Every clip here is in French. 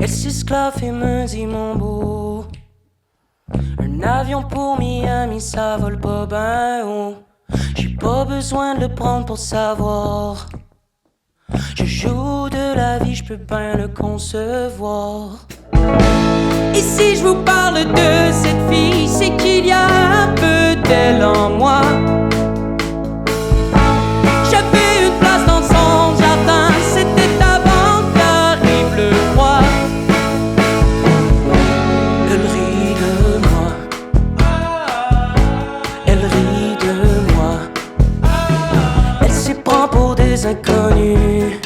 Elle s'esclaffe et me dit mon beau, un avion pour Miami, ça vole pas ben haut. J'ai pas besoin de le prendre pour savoir. Je joue de la vie, je peux bien le concevoir. Et si je vous parle de cette fille, c'est qu'il y a un peu d'elle en moi. J'avais une place dans son jardin, c'était avant qu'arrive le froid. Elle rit de moi, elle rit de moi. Elle s'y prend pour des inconnus,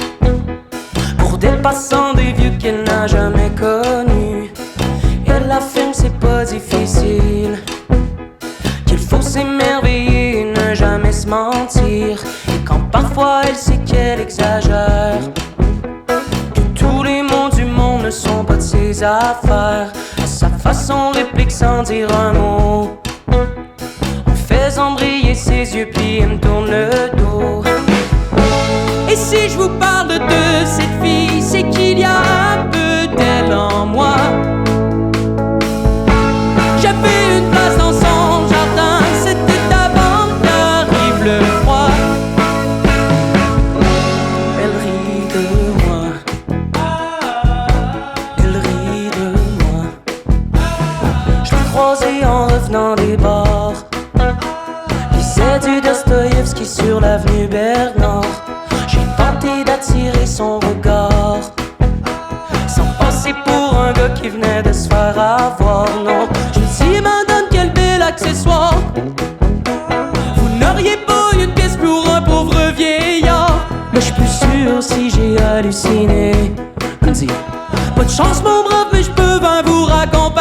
pour des passants, des vieux qu'elle n'a jamais connus. Elle affirme c'est pas difficile, qu'il faut s'émerveiller et ne jamais se mentir. Et quand parfois elle sait qu'elle exagère, que tous les mots du monde ne sont pas de ses affaires, à sa façon réplique sans dire un mot, en faisant briller ses yeux puis elle me tourne le dos. Et si je vous parle de cette fille, c'est qu'il y a un peu d'elle en moi. J'avais une place dans son jardin, c'était avant qu'arrive le froid. Elle rit de moi, elle rit de moi. Je l'ai croisée en revenant des bars, lisait du Dostoïevski sur l'avenue Bernard. J'ai tenté d'attirer son regard, sans passer pour un gars qui venait de se faire avoir. Non, je me dis, madame, quel bel accessoire. Vous n'auriez pas une pièce pour un pauvre vieillard. Mais je suis plus sûr si j'ai halluciné. Elle me dit, pas de chance mon brave, mais je peux bien vous raconter